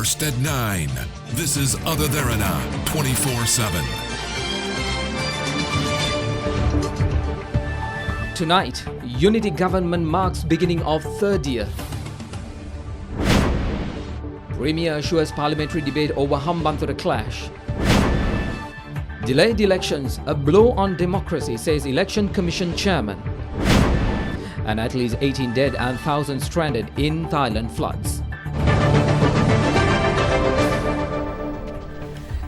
First at 9. This is Other Derana 24/7. Tonight, unity government marks beginning of third year. Premier assures parliamentary debate over Hambantota clash. Delayed elections, a blow on democracy, says Election Commission chairman. And at least 18 dead and thousands stranded in Thailand floods.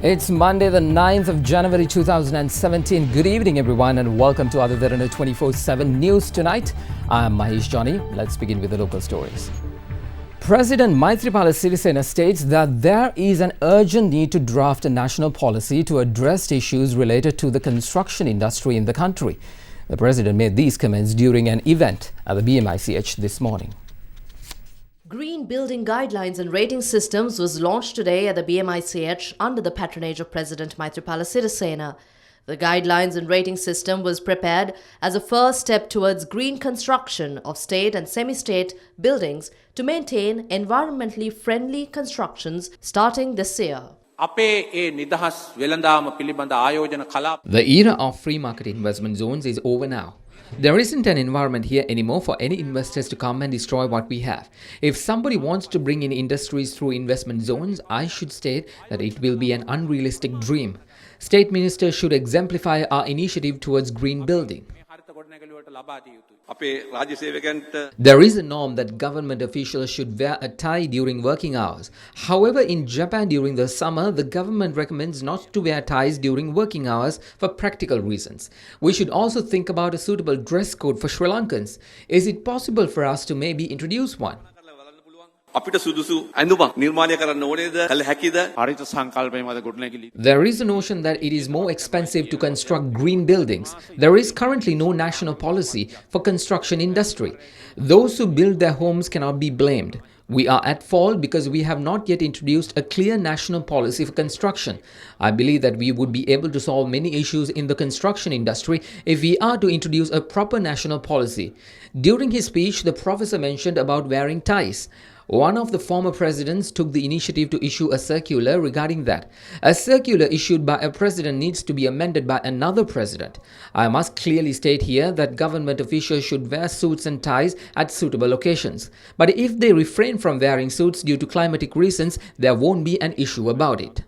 It's Monday, the 9th of January 2017. Good evening, everyone, and welcome to Other Derana 24/7 News Tonight. I'm Mahesh Johnny. Let's begin with the local stories. President Maithripala Sirisena states that there is an urgent need to draft a national policy to address issues related to the construction industry in the country. The president made these comments during an event at the BMICH this morning. Green Building Guidelines and Rating Systems was launched today at the BMICH under the patronage of President Maithripala Sirisena. The Guidelines and Rating System was prepared as a first step towards green construction of state and semi-state buildings to maintain environmentally friendly constructions starting this year. The era of free market investment zones is over now. There isn't an environment here anymore for any investors to come and destroy what we have. If somebody wants to bring in industries through investment zones, I should state that it will be an unrealistic dream. State ministers should exemplify our initiative towards green building. There is a norm that government officials should wear a tie during working hours. However, in Japan during the summer, the government recommends not to wear ties during working hours for practical reasons. We should also think about a suitable dress code for Sri Lankans. Is it possible for us to maybe introduce one? There is a notion that it is more expensive to construct green buildings. There is currently no national policy for construction industry. Those who build their homes cannot be blamed. We are at fault because we have not yet introduced a clear national policy for construction. I believe that we would be able to solve many issues in the construction industry if we are to introduce a proper national policy. During his speech, the professor mentioned about wearing ties. One of the former presidents took the initiative to issue a circular regarding that. A circular issued by a president needs to be amended by another president. I must clearly state here that government officials should wear suits and ties at suitable occasions. But if they refrain from wearing suits due to climatic reasons, there won't be an issue about it.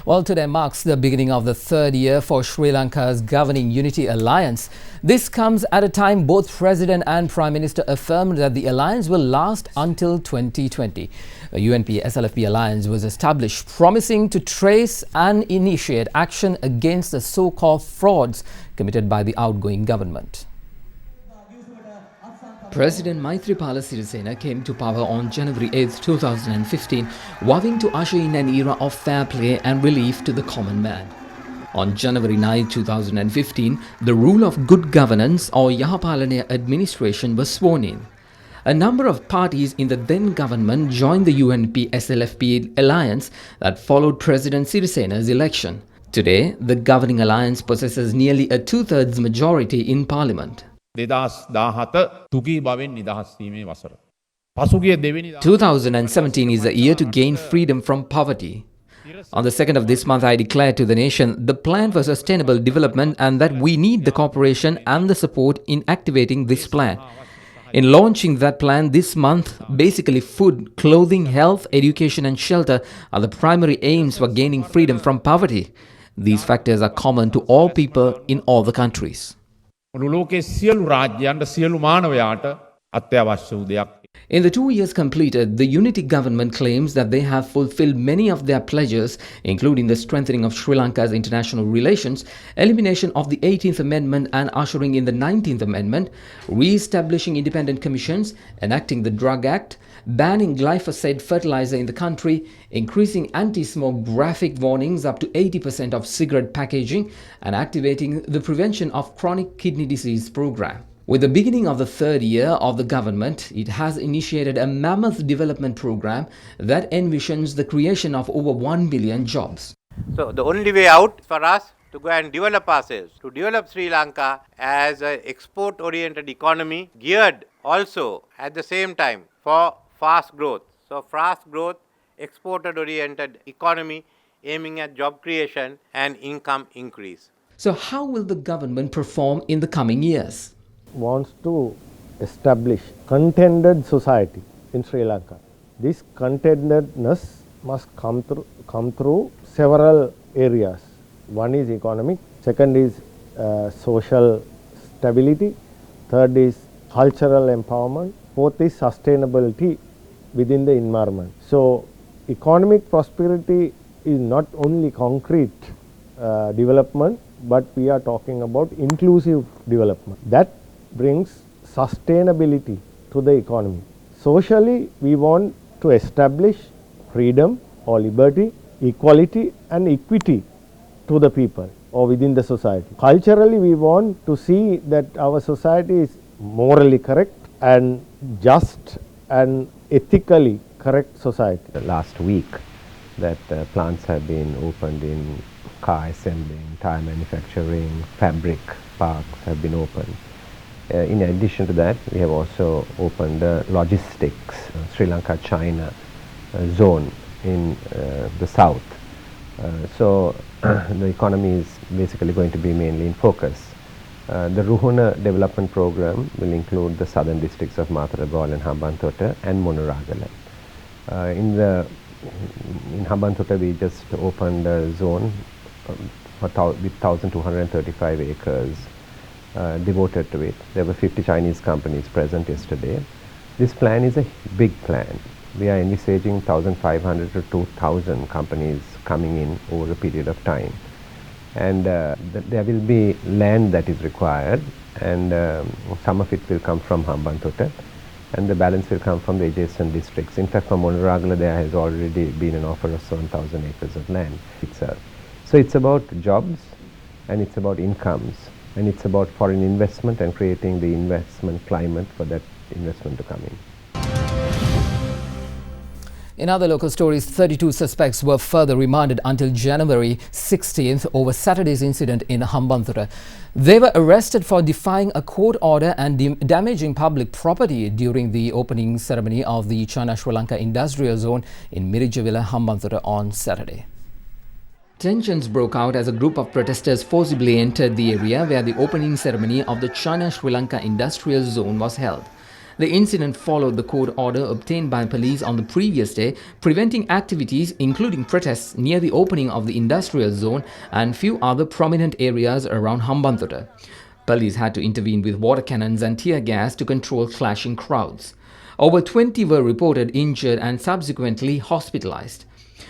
Well, today marks the beginning of the third year for Sri Lanka's governing unity alliance. This comes at a time both President and Prime Minister affirmed that the alliance will last until 2020. The UNP-SLFP alliance was established, promising to trace and initiate action against the so-called frauds committed by the outgoing government. President Maithripala Sirisena came to power on January 8, 2015, vowing to usher in an era of fair play and relief to the common man. On January 9, 2015, the rule of good governance or Yahapalana administration was sworn in. A number of parties in the then government joined the UNP-SLFP alliance that followed President Sirisena's election. Today, the governing alliance possesses nearly a two-thirds majority in parliament. 2017 is the year to gain freedom from poverty. On the 2nd of this month, I declared to the nation the plan for sustainable development and that we need the cooperation and the support in activating this plan. In launching that plan this month, basically food, clothing, health, education and shelter are the primary aims for gaining freedom from poverty. These factors are common to all people in all the countries. In the 2 years completed, the unity government claims that they have fulfilled many of their pledges, including the strengthening of Sri Lanka's international relations, elimination of the 18th Amendment and ushering in the 19th Amendment, re-establishing independent commissions, enacting the Drug Act, banning glyphosate fertilizer in the country, increasing anti-smoke graphic warnings up to 80% of cigarette packaging, and activating the Prevention of Chronic Kidney Disease program. With the beginning of the third year of the government, it has initiated a mammoth development program that envisions the creation of over 1 million jobs. So the only way out for us to go and develop ourselves, to develop Sri Lanka as an export-oriented economy geared also at the same time for fast growth. So fast growth, exported-oriented economy aiming at job creation and income increase. So how will the government perform in the coming years? Wants to establish contented society in Sri Lanka. This contentedness must come through several areas. One is economic, second is social stability, third is cultural empowerment, fourth is sustainability within the environment. So economic prosperity is not only concrete development, but we are talking about inclusive development. That brings sustainability to the economy. Socially, we want to establish freedom or liberty, equality and equity to the people or within the society. Culturally, we want to see that our society is morally correct and just and ethically correct society. Last week that plants have been opened in car assembling, tire manufacturing, fabric parks have been opened. In addition to that, we have also opened the logistics Sri Lanka-China zone in the south. So the economy is basically going to be mainly in focus. The Ruhuna development program will include the southern districts of Matharagol and Hambantota and Monaragala. In Hambantota, we just opened a zone with 1,235 acres devoted to it. There were 50 Chinese companies present yesterday. This plan is a big plan. We are envisaging 1,500 to 2,000 companies coming in over a period of time. And there will be land that is required, and some of it will come from Hambantota, and the balance will come from the adjacent districts. In fact, from Monaragala, there has already been an offer of 7,000 acres of land itself. So it's about jobs, and it's about incomes, and it's about foreign investment and creating the investment climate for that investment to come in. In other local stories, 32 suspects were further remanded until January 16th over Saturday's incident in Hambantota. They were arrested for defying a court order and damaging public property during the opening ceremony of the China-Sri Lanka Industrial Zone in Mirijavilla, Hambantota on Saturday. Tensions broke out as a group of protesters forcibly entered the area where the opening ceremony of the China-Sri Lanka Industrial Zone was held. The incident followed the court order obtained by police on the previous day, preventing activities including protests near the opening of the industrial zone and few other prominent areas around Hambantota. Police had to intervene with water cannons and tear gas to control clashing crowds. Over 20 were reported injured and subsequently hospitalized.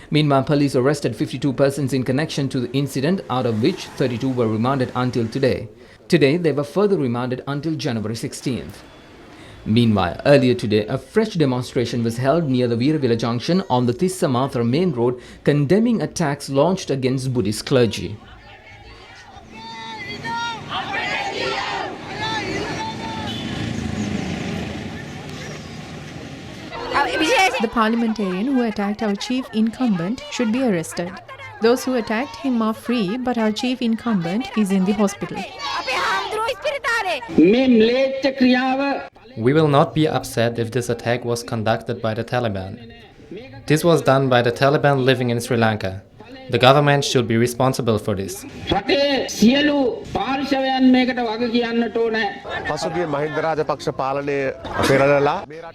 Meanwhile, police arrested 52 persons in connection to the incident, out of which 32 were remanded until today. Today, they were further remanded until January 16th. Meanwhile, earlier today, a fresh demonstration was held near the Veeravilla junction on the Tissa Mathura main road, condemning attacks launched against Buddhist clergy. The parliamentarian who attacked our chief incumbent should be arrested. Those who attacked him are free, but our chief incumbent is in the hospital. We will not be upset if this attack was conducted by the Taliban. This was done by the Taliban living in Sri Lanka. The government should be responsible for this.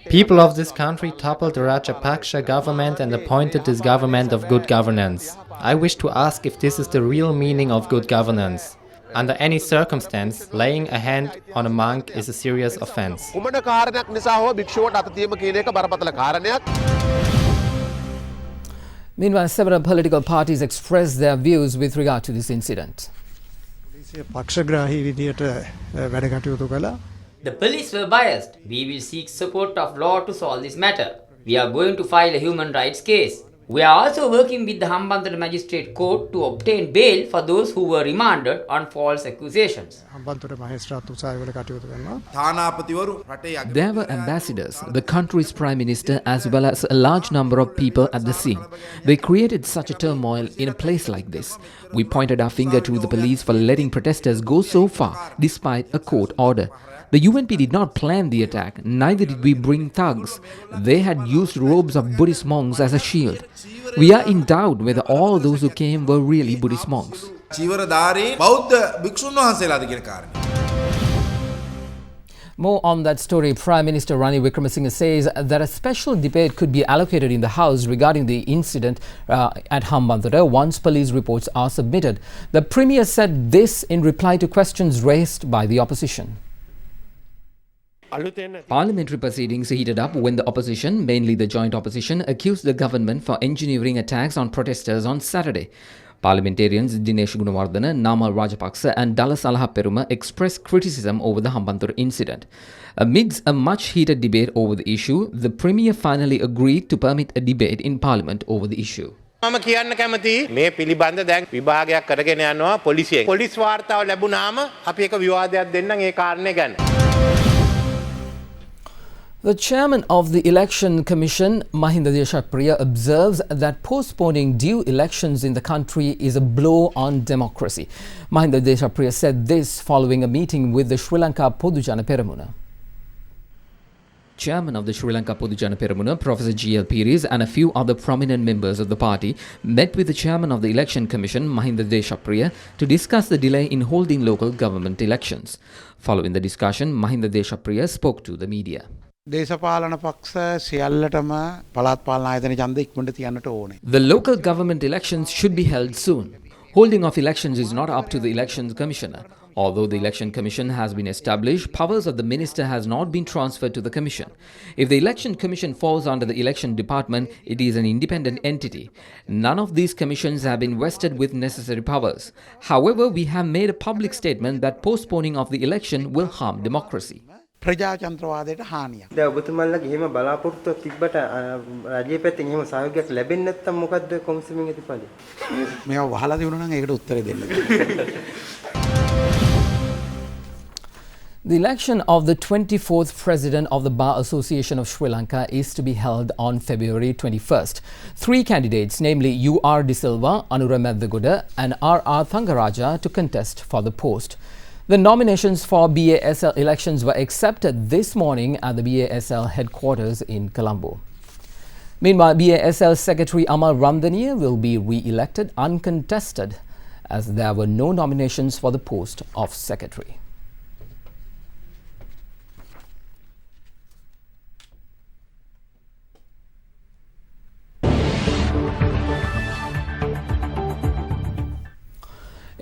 People of this country toppled the Rajapaksa government and appointed this government of good governance. I wish to ask if this is the real meaning of good governance. Under any circumstance, laying a hand on a monk is a serious offense. Meanwhile, several political parties expressed their views with regard to this incident. The police were biased. We will seek support of law to solve this matter. We are going to file a human rights case. We are also working with the Hambantota Magistrate Court to obtain bail for those who were remanded on false accusations. There were ambassadors, the country's prime minister, as well as a large number of people at the scene. They created such a turmoil in a place like this. We pointed our finger to the police for letting protesters go so far despite a court order. The UNP did not plan the attack, neither did we bring thugs. They had used robes of Buddhist monks as a shield. We are in doubt whether all those who came were really Buddhist monks. More on that story. Prime Minister Ranil Wickremesinghe says that a special debate could be allocated in the House regarding the incident at Hambantota once police reports are submitted. The Premier said this in reply to questions raised by the opposition. Parliamentary proceedings heated up when the opposition, mainly the joint opposition, accused the government for engineering attacks on protesters on Saturday. Parliamentarians Dinesh Gunawardena, Namal Rajapaksa and Dallas Alahaperuma expressed criticism over the Hambantota incident. Amidst a much heated debate over the issue, the Premier finally agreed to permit a debate in Parliament over the issue. මම කියන්න කැමති මේ පිළිබඳ දැන් විභාගයක් කරගෙන යනවා පොලිසියෙන්. Police වාර්තාව ලැබුණාම අපි එක විවාදයක් දෙන්නම් ඒ කාරණේ ගැන. The chairman of the Election Commission, Mahinda Deshapriya, observes that postponing due elections in the country is a blow on democracy. Mahinda Deshapriya said this following a meeting with the Sri Lanka Podujana Peramuna. Chairman of the Sri Lanka Podujana Peramuna, Professor G.L. Pires, and a few other prominent members of the party met with the chairman of the Election Commission, Mahinda Deshapriya, to discuss the delay in holding local government elections. Following the discussion, Mahinda Deshapriya spoke to the media. The local government elections should be held soon. Holding of elections is not up to the Elections Commissioner. Although the Election Commission has been established, powers of the Minister has not been transferred to the Commission. If the Election Commission falls under the Election Department, it is an independent entity. None of these commissions have been vested with necessary powers. However, we have made a public statement that postponing of the election will harm democracy. ප්‍රජාතන්ත්‍රවාදයට හානියක්. දැන් ඔබතුමාලා ගිහිම බලාපොරොත්තු තිබ්බට රාජ්‍ය පැත්තෙන් එහෙම සහයෝගයක් ලැබෙන්නේ නැත්නම් මොකද්ද කොමිසමෙන් ඇතිඵලෙ? මේවා වහලා තිබුණා නම් ඒකට උත්තරේ දෙන්න. The election of the 24th President of the Bar Association of Sri Lanka is to be held on February 21st. 3 candidates, namely U.R. De Silva, Anura Medveguda and R.R. Thangaraja, to contest for the post. The nominations for BASL elections were accepted this morning at the BASL headquarters in Colombo. Meanwhile, BASL Secretary Amal Ramdaniya will be re-elected uncontested as there were no nominations for the post of Secretary.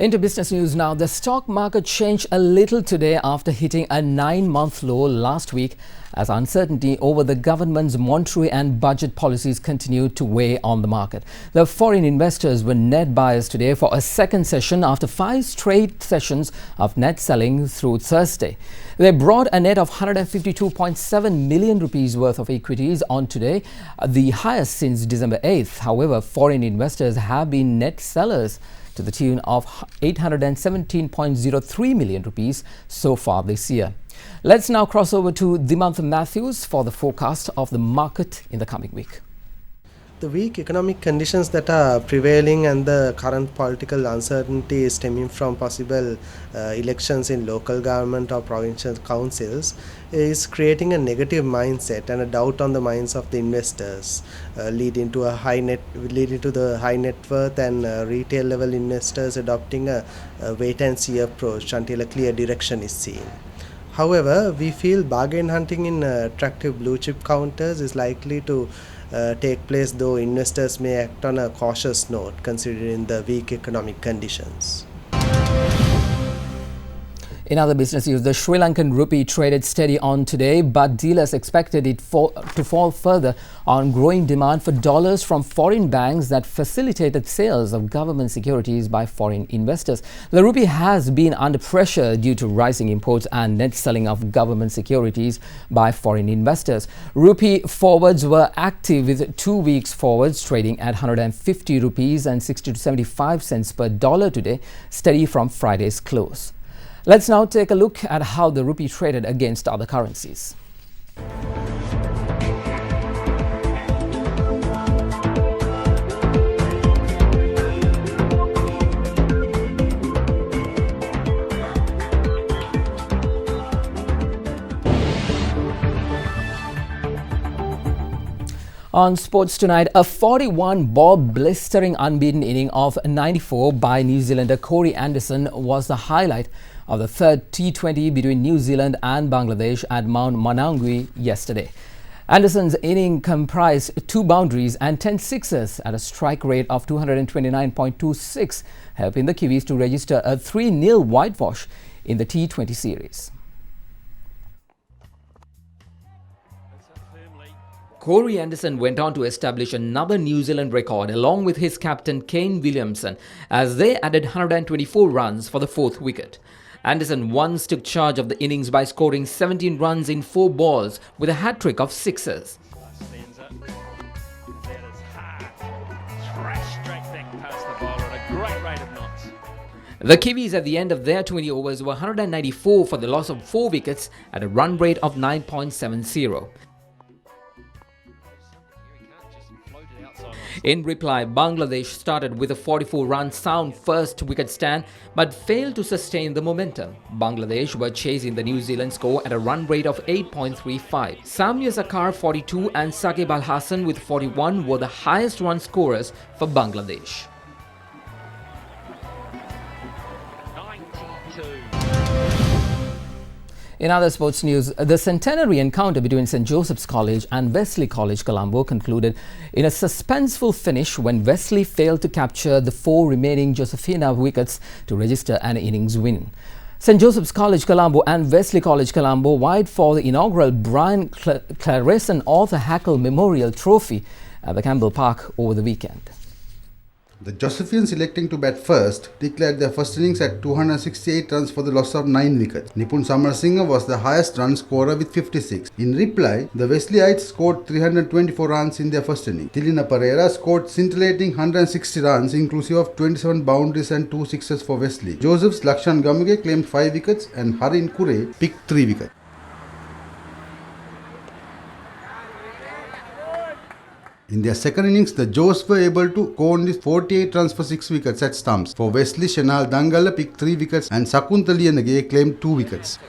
Into business news now. The stock market changed a little today after hitting a 9-month low last week as uncertainty over the government's monetary and budget policies continued to weigh on the market. The foreign investors were net buyers today for a second session after 5 straight sessions of net selling through Thursday. They brought a net of 152.7 million rupees worth of equities on today, the highest since December 8th. However, foreign investors have been net sellers to the tune of 817.03 million rupees so far this year. Let's now cross over to Dimantha Matthews for the forecast of the market in the coming week. The weak economic conditions that are prevailing and the current political uncertainty stemming from possible elections in local government or provincial councils is creating a negative mindset and a doubt on the minds of the investors, leading to the high net worth and retail level investors adopting a wait and see approach until a clear direction is seen. However, we feel bargain hunting in attractive blue chip counters is likely to take place, though investors may act on a cautious note considering the weak economic conditions. In other business news, the Sri Lankan rupee traded steady on today, but dealers expected it to fall further on growing demand for dollars from foreign banks that facilitated sales of government securities by foreign investors. The rupee has been under pressure due to rising imports and net selling of government securities by foreign investors. Rupee forwards were active with 2 weeks forwards trading at 150 rupees and 60 to 75 cents per dollar today, steady from Friday's close. Let's now take a look at how the rupee traded against other currencies. On sports tonight, a 41-ball blistering unbeaten inning of 94 by New Zealander Corey Anderson was the highlight of the third T20 between New Zealand and Bangladesh at Mount Manangui yesterday. Anderson's inning comprised 2 boundaries and 10 sixes at a strike rate of 229.26, helping the Kiwis to register a 3-0 whitewash in the T20 series. Corey Anderson went on to establish another New Zealand record along with his captain Kane Williamson as they added 124 runs for the 4th wicket. Anderson once took charge of the innings by scoring 17 runs in 4 balls with a hat-trick of sixes. The Kiwis at the end of their 20 overs were 194 for the loss of 4 wickets at a run rate of 9.70. In reply, Bangladesh started with a 44-run sound first wicket stand but failed to sustain the momentum. Bangladesh were chasing the New Zealand score at a run rate of 8.35. Samia Zakar 42 and Saqib Al Hassan with 41 were the highest run scorers for Bangladesh. In other sports news, the centenary encounter between St. Joseph's College and Wesley College, Colombo concluded in a suspenseful finish when Wesley failed to capture the 4 remaining Josephina wickets to register an innings win. St. Joseph's College, Colombo and Wesley College, Colombo vied for the inaugural Brian Clareson Arthur Hackle Memorial Trophy at the Campbell Park over the weekend. The Josephians, electing to bat first, declared their first innings at 268 runs for the loss of 9 wickets. Nipun Samarasinghe was the highest run scorer with 56. In reply, the Wesleyites scored 324 runs in their first inning. Tilina Pereira scored scintillating 160 runs inclusive of 27 boundaries and 2 sixes for Wesley. Joseph's Lakshan Gamuge claimed 5 wickets and Harin Kure picked 3 wickets. In their second innings, the Joes were able to score only 48 runs for 6 wickets at stumps. For Wesley, Shenal Dangala picked 3 wickets and Sakuntali Nage claimed 2 wickets.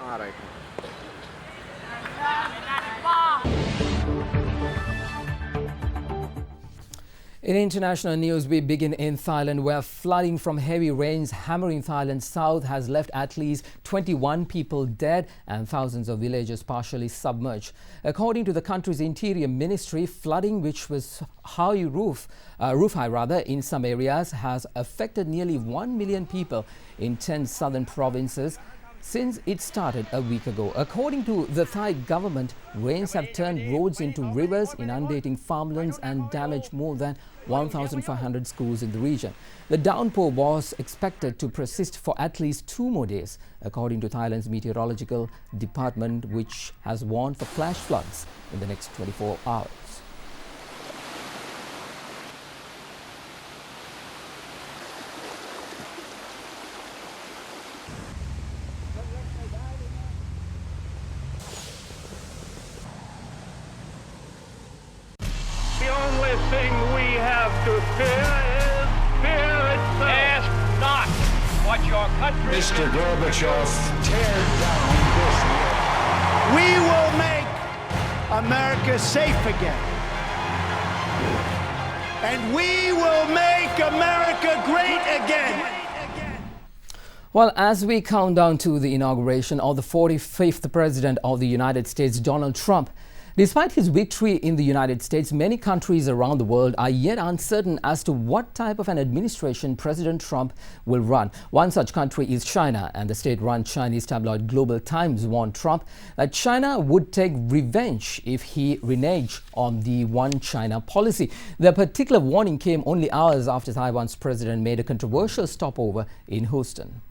In international news, we begin in Thailand, where flooding from heavy rains hammering Thailand's south has left at least 21 people dead and thousands of villages partially submerged. According to the country's interior ministry, flooding, which was roof high in some areas, has affected nearly 1 million people in 10 southern provinces since it started a week ago. According to the Thai government, rains have turned roads into rivers, inundating farmlands and damaged more than 1,500 schools in the region. The downpour was expected to persist for at least 2 more days, according to Thailand's meteorological department, which has warned for flash floods in the next 24 hours. The only thing we have to fear is fear itself. Ask not what your country... Mr. Gorbachev, tear down this wall. We will make America safe again. And we will make America great again. Well, as we count down to the inauguration of the 45th President of the United States, Donald Trump, Despite his victory in the United States, many countries around the world are yet uncertain as to what type of an administration President Trump will run. One such country is China, and the state-run Chinese tabloid Global Times warned Trump that China would take revenge if he reneged on the One China policy. The particular warning came only hours after Taiwan's president made a controversial stopover in Houston.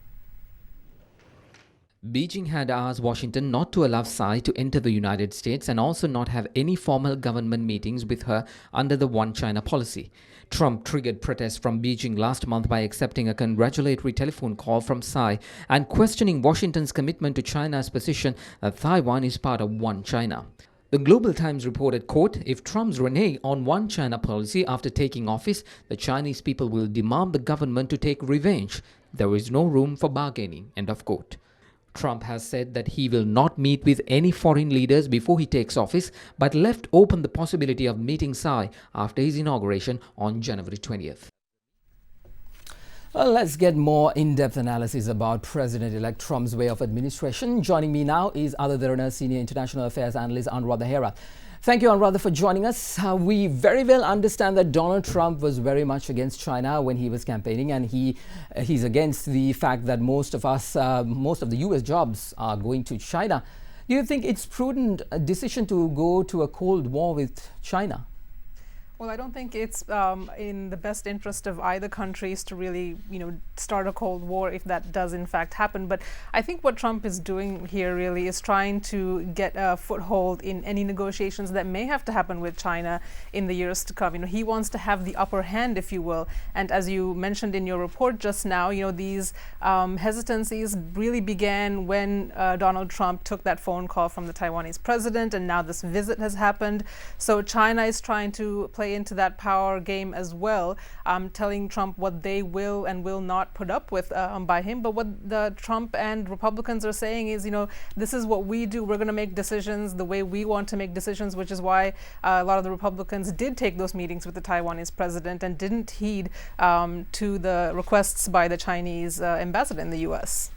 Beijing had asked Washington not to allow Tsai to enter the United States and also not have any formal government meetings with her under the One China policy. Trump triggered protests from Beijing last month by accepting a congratulatory telephone call from Tsai and questioning Washington's commitment to China's position that Taiwan is part of One China. The Global Times reported, quote, if Trump's renege on One China policy after taking office, the Chinese people will demand the government to take revenge. There is no room for bargaining, end of quote. Trump has said that he will not meet with any foreign leaders before he takes office, but left open the possibility of meeting Tsai after his inauguration on January 20th. Well, let's get more in-depth analysis about President-elect Trump's way of administration. Joining me now is Derana Senior International Affairs Analyst Anuradha Hera. Thank you, Anuradha, for joining us. We very well understand that Donald Trump was very much against China when he was campaigning, and he's against the fact that most of the US jobs are going to China. Do you think it's prudent decision to go to a cold war with China? Well, I don't think it's in the best interest of either countries to really, start a Cold War if that does in fact happen. But I think what Trump is doing here really is trying to get a foothold in any negotiations that may have to happen with China in the years to come. He wants to have the upper hand, if you will. And as you mentioned in your report just now, these hesitancies really began when Donald Trump took that phone call from the Taiwanese president, and now this visit has happened. So China is trying to play into that power game as well, telling Trump what they will and will not put up with by him. But what the Trump and Republicans are saying is, this is what we do. We're going to make decisions the way we want to make decisions, which is why a lot of the Republicans did take those meetings with the Taiwanese president and didn't heed to the requests by the Chinese ambassador in the U.S.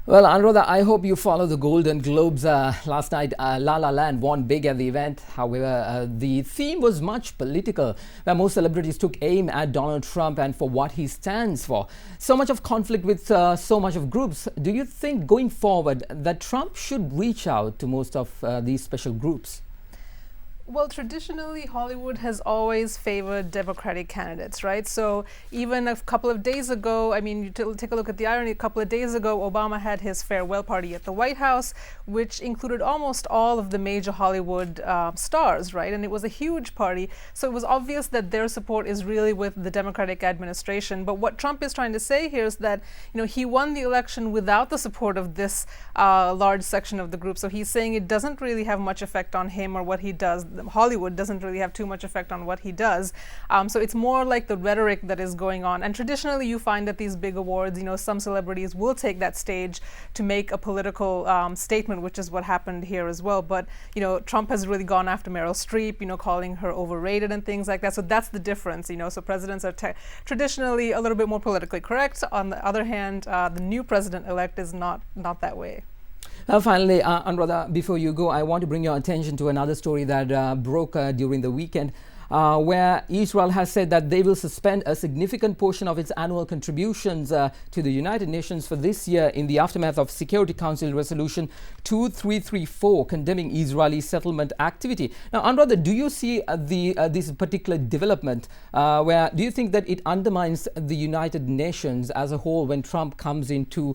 Well, Anuradha, I hope you follow the Golden Globes. Last night, La La Land won big at the event. However, the theme was much political, where most celebrities took aim at Donald Trump and for what he stands for. So much of conflict with so much of groups. Do you think going forward that Trump should reach out to most of these special groups? Well, traditionally, Hollywood has always favored Democratic candidates, right? So even a couple of days ago, you take a look at the irony, a couple of days ago, Obama had his farewell party at the White House, which included almost all of the major Hollywood stars, right? And it was a huge party. So it was obvious that their support is really with the Democratic administration. But what Trump is trying to say here is that, he won the election without the support of this large section of the group. So he's saying it doesn't really have much effect on him or what he does. Hollywood doesn't really have too much effect on what he does. So it's more like the rhetoric that is going on. And traditionally, you find that these big awards, some celebrities will take that stage to make a political statement, which is what happened here as well. But, Trump has really gone after Meryl Streep, calling her overrated and things like that. So that's the difference, So presidents are traditionally a little bit more politically correct. On the other hand, the new president-elect is not that way. Finally, Anuradha, before you go, I want to bring your attention to another story that broke during the weekend, where Israel has said that they will suspend a significant portion of its annual contributions to the United Nations for this year in the aftermath of Security Council Resolution 2334 condemning Israeli settlement activity. Now, Anuradha, do you see this particular development where do you think that it undermines the United Nations as a whole when Trump comes into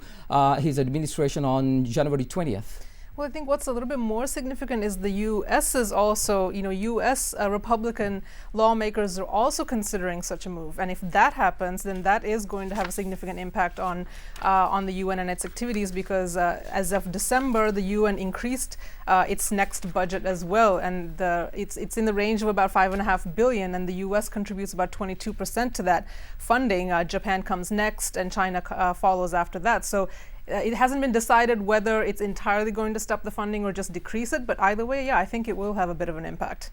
his administration on January 20th? Well, I think what's a little bit more significant is the U.S. is also, U.S. Republican lawmakers are also considering such a move. And if that happens, then that is going to have a significant impact on the UN and its activities, because as of December, the UN increased its next budget as well. And it's in the range of about $5.5 billion, and the U.S. contributes about 22% to that funding. Japan comes next, and China follows after that. So it hasn't been decided whether it's entirely going to stop the funding or just decrease it, but either way, I think it will have a bit of an impact.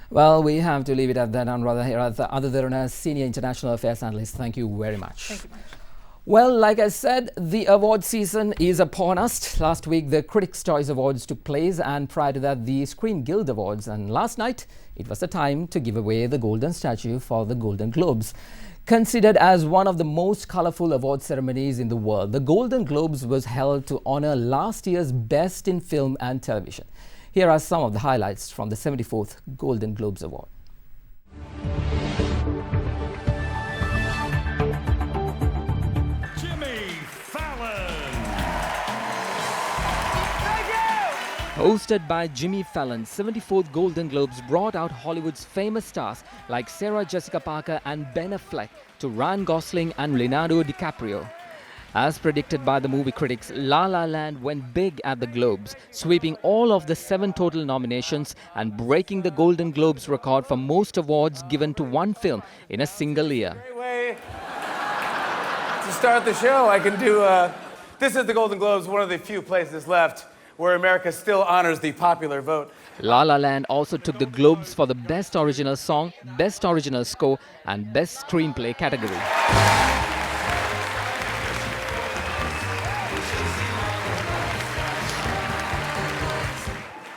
Well, we have to leave it at that, Anuradha Hera, Derana Senior International Affairs Analyst. Thank you very much. Thank you much. Well, like I said, the award season is upon us. Last week, the Critics' Choice Awards took place, and prior to that, the Screen Guild Awards. And last night, it was the time to give away the Golden Statue for the Golden Globes. Considered as one of the most colorful award ceremonies in the world, the Golden Globes was held to honor last year's Best in Film and Television. Here are some of the highlights from the 74th Golden Globes Award. Hosted by Jimmy Fallon, 74th Golden Globes brought out Hollywood's famous stars like Sarah Jessica Parker and Ben Affleck to Ryan Gosling and Leonardo DiCaprio. As predicted by the movie critics, La La Land went big at the Globes, sweeping all of the 7 total nominations and breaking the Golden Globes record for most awards given to one film in a single year. Great way to start the show. I can do, this is the Golden Globes, one of the few places left where America still honors the popular vote. La La Land also took the Globes for the Best Original Song, Best Original Score and Best Screenplay category.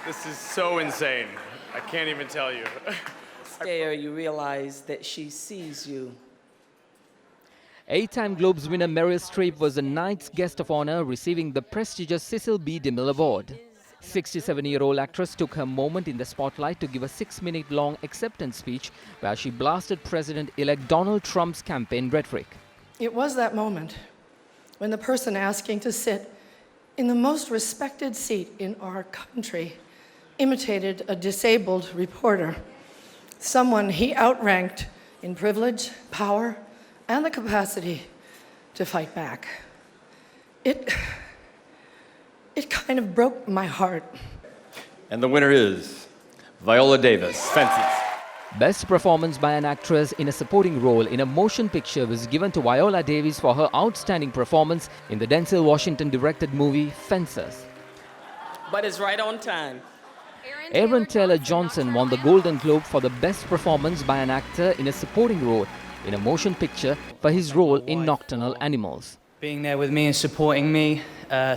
This is so insane. I can't even tell you. Stare, you realize that she sees you. 8-time Globes winner Meryl Streep was the night's guest of honor, receiving the prestigious Cecil B. DeMille Award. 67-year-old actress took her moment in the spotlight to give a 6-minute-long acceptance speech where she blasted President-elect Donald Trump's campaign rhetoric. It was that moment when the person asking to sit in the most respected seat in our country imitated a disabled reporter, someone he outranked in privilege, power, and the capacity to fight back. It kind of broke my heart. And the winner is Viola Davis, Fences. Best performance by an actress in a supporting role in a motion picture was given to Viola Davis for her outstanding performance in the Denzel Washington-directed movie Fences. But it's right on time. Aaron Taylor Johnson won the Golden Globe for the best performance by an actor in a supporting role in a motion picture for his role in Nocturnal Animals. Being there with me and supporting me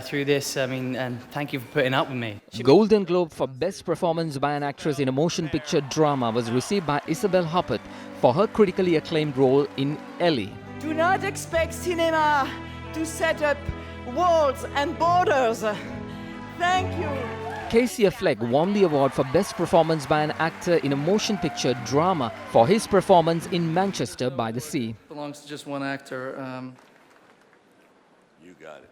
through this, and thank you for putting up with me. Golden Globe for Best Performance by an Actress in a Motion Picture Drama was received by Isabel Huppert for her critically acclaimed role in Ellie. Do not expect cinema to set up walls and borders. Thank you. Casey Affleck won the award for Best Performance by an Actor in a Motion Picture Drama for his performance in Manchester by the Sea. Belongs to just one actor. You got it.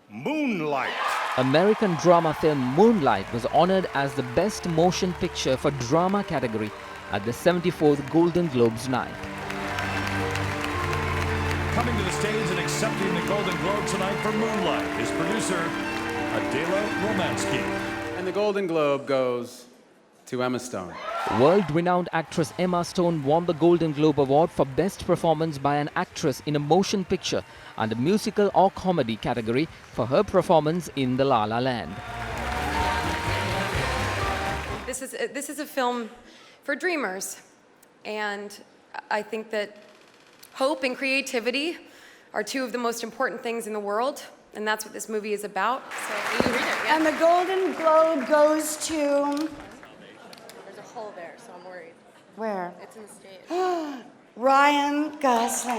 Moonlight. American drama film Moonlight was honored as the Best Motion Picture for Drama category at the 74th Golden Globes night. Coming to the stage and accepting the Golden Globe tonight for Moonlight is producer Adela Romansky. And the Golden Globe goes to Emma Stone. World-renowned actress Emma Stone won the Golden Globe Award for Best Performance by an Actress in a Motion Picture and a Musical or Comedy category for her performance in The La La Land. This is a film for dreamers, and I think that hope and creativity are 2 of the most important things in the world. And that's what this movie is about. So you can read it. Yeah. And the Golden Globe goes to... There's a hole there, so I'm worried. Where? It's in the stage. Ryan Gosling.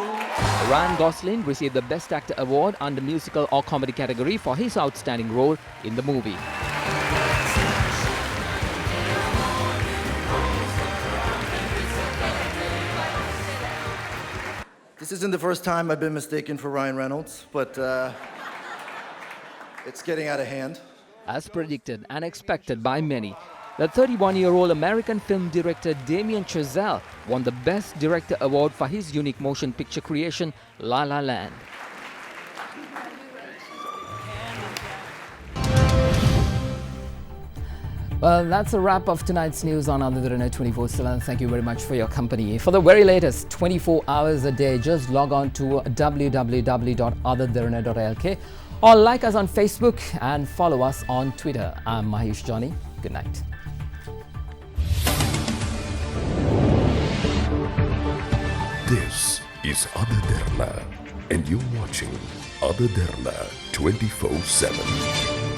Ryan Gosling received the Best Actor Award under Musical or Comedy category for his outstanding role in the movie. This isn't the first time I've been mistaken for Ryan Reynolds, but it's getting out of hand. As predicted and expected by many, the 31-year-old American film director Damien Chazelle won the Best Director Award for his unique motion picture creation, La La Land. Well, that's a wrap of tonight's news on Other Derana 24/7. Thank you very much for your company. For the very latest, 24 hours a day, just log on to www.otherderana.lk or like us on Facebook and follow us on Twitter. I'm Mahesh Johnny. Good night. This is Other Derana. and you're watching Ada Derana 24/7.